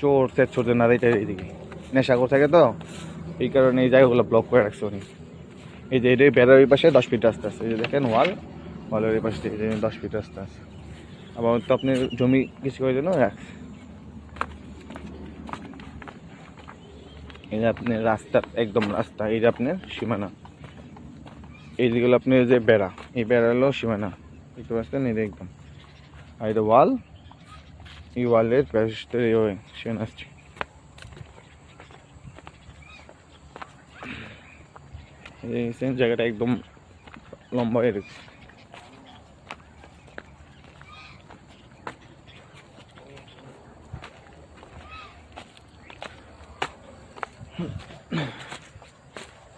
চোর চোরদের না এটা এইদিকে নেশাখোর থাকে তো, এই কারণে এই জায়গাগুলো ব্লক করে রাখছে উনি। এই যে এটাই বেড়ার ওই পাশে 10 ফিট রাস্তা আছে, এই যে দেখেন ওয়ালের ওই পাশে 10 ফিট রাস্তা আছে। আবার তো আপনি জমি কিছু করে জন্য রাখছে। এই যে আপনার রাস্তা, একদম রাস্তা, এই যে আপনার সীমানা, এই যেগুলো আপনার যে বেড়া, এই বেড়া হলো সীমানা, দেখতে পাচ্ছেন এই যে একদম। আর এটা ওয়াল, এই ওয়ালের সীমানা আসছে। এই জায়গাটা একদম লম্বা হয়ে গেছে।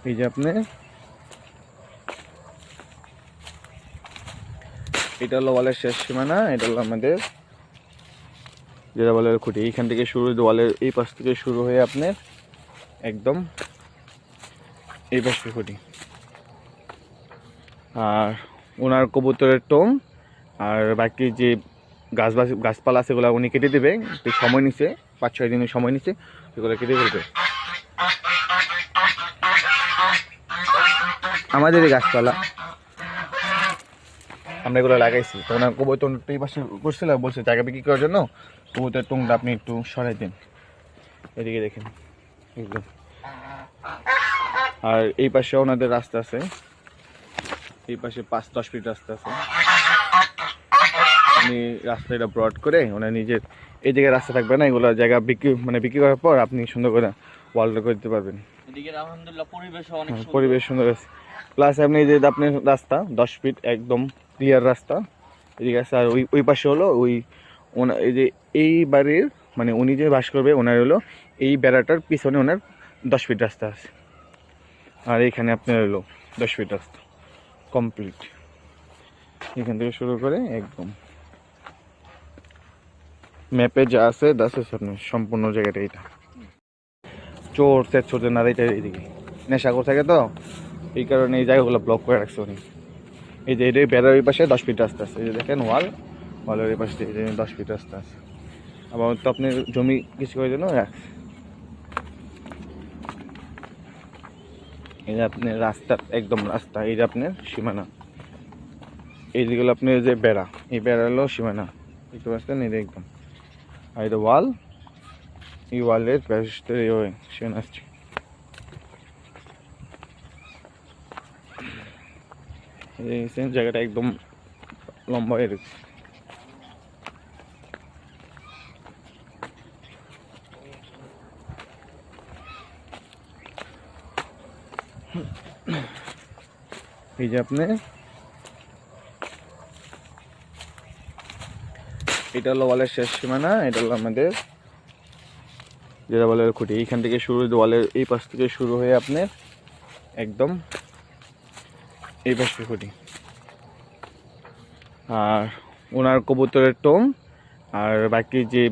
এই যে আপনি, এটা হলো ওয়ালের শেষ সীমানা, এটা হলো আমাদের যেটা ওয়ালের খুঁটি। এইখান থেকে শুরু, ওয়ালের এই পাশ থেকে শুরু হয়ে আপনার একদম এই পাশের খুঁটি। আর ওনার কবুতরের টোং আর বাকি যে গাছপালা আছে সেগুলো উনি কেটে দেবে, একটু সময় নিচ্ছে, 5-6 দিনের সময় নিচ্ছে, সেগুলো কেটে ফেলবে। আমাদের এই গাছপালা আমরা এগুলো লাগাইছি, তো ওনার কবুতর এই পাশে করছিল, বলছে জায়গা বিক্রি করার জন্য কবুতরের টোংটা আপনি একটু সরাই দিন, এদিকে দেখেন একদম। আর এই পাশে ওনাদের রাস্তা আছে, এই পাশে 5-10 ফিট রাস্তা আছে। উনি রাস্তাটা ব্রড করে ওনার নিজের এই জায়গায় রাস্তা থাকবে না, এগুলো জায়গা বিক্রি করার পর আপনি সুন্দর করে ওয়ালটা করে দিতে পারবেন। এদিকে আলহামদুলিল্লাহ পরিবেশ সুন্দর আছে। প্লাস আপনি এই যে আপনার রাস্তা 10 ফিট একদম ক্লিয়ার রাস্তা, এদিকে আছে। আর ওই পাশে হলো এই যে এই বাড়ির, মানে উনি যে বাস করবে ওনার হলো এই বেড়াটার পিছনে ওনার 10 ফিট রাস্তা আছে। আর এইখানে আপনার হলো 10 ফিট রাস্তা কমপ্লিট, এখান থেকে শুরু করে একদম ম্যাপে যা আছে আপনার সম্পূর্ণ জায়গাটা এটা। চোরদের না এটা এইদিকে নেশাখোর থাকে তো, এই কারণে এই জায়গাগুলো ব্লক করে রাখছে উনি। এই যে এটাই বেড়ার ওই পাশে 10 ফিট রাস্তা আছে, এই যে দেখেন ওয়ালের ওই পাশে 10 ফিট রাস্তা আছে। আবার তো আপনি জমি কিছু করে জন্য রাখছে। এই যে আপনার রাস্তা, একদম রাস্তা, এই যে আপনার সীমানা, এই যেগুলো আপনার যে বেড়া, এই বেড়া হলো সীমানা, দেখতে পাচ্ছেন এই যে একদম। আর এটা ওয়াল, এই ওয়ালের সীমানা আসছে। এই জায়গাটা একদম লম্বা হয়ে গেছে। এই যে আপনি, এটা হলো ওয়ালের শেষ সীমানা, এটা হলো আমাদের যেটা ওয়ালের খুঁটি। এইখান থেকে শুরু, ওয়ালের এই পাশ থেকে শুরু হয়ে আপনার একদম এই পাশের খুঁটি। আর ওনার কবুতরের টোং আর বাকি যে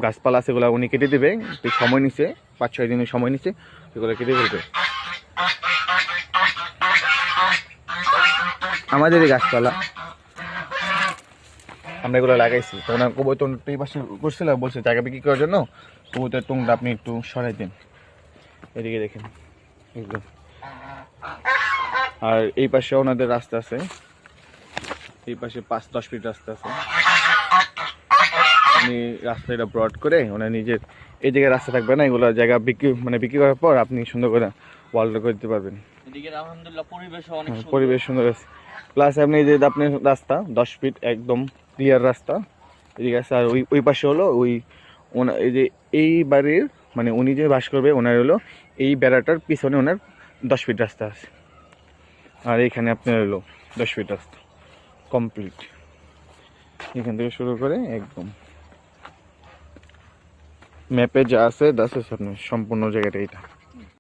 গাছপালা আছে সেগুলো উনি কেটে দেবে, একটু সময় নিচ্ছে, 5-6 দিনের সময় নিচ্ছে, সেগুলো কেটে ফেলবে। আমাদের এই গাছপালা আমরা এগুলো লাগাইছি, তো ওনার কবুতর এই পাশে করছিল, বলছে জায়গা বিক্রি করার জন্য কবুতরের টোংটা আপনি একটু সরাই দিন, এদিকে দেখেন একদম। আর এই পাশে ওনাদের রাস্তা আছে, এই পাশে 5-10 ফিট রাস্তা আছে। উনি রাস্তাটা ব্রড করে ওনার নিজের এই জায়গায় রাস্তা থাকবে না, এগুলো জায়গা বিক্রি করার পর আপনি সুন্দর করে ওয়ালটা করে দিতে পারবেন। এদিকে আলহামদুলিল্লাহ পরিবেশ সুন্দর আছে। প্লাস আপনি এই যে আপনার রাস্তা 10 ফিট একদম ক্লিয়ার রাস্তা, এদিকে আছে। আর ওই পাশে হলো এই যে এই বাড়ির, মানে উনি যে বাস করবে ওনার হলো এই বেড়াটার পিছনে ওনার 10 ফিট রাস্তা আছে। আর এইখানে আপনার হলো 10 ফিট রাস্তা কমপ্লিট, এখান থেকে শুরু করে একদম ম্যাপে যা আছে আপনার সম্পূর্ণ জায়গাটা এটা।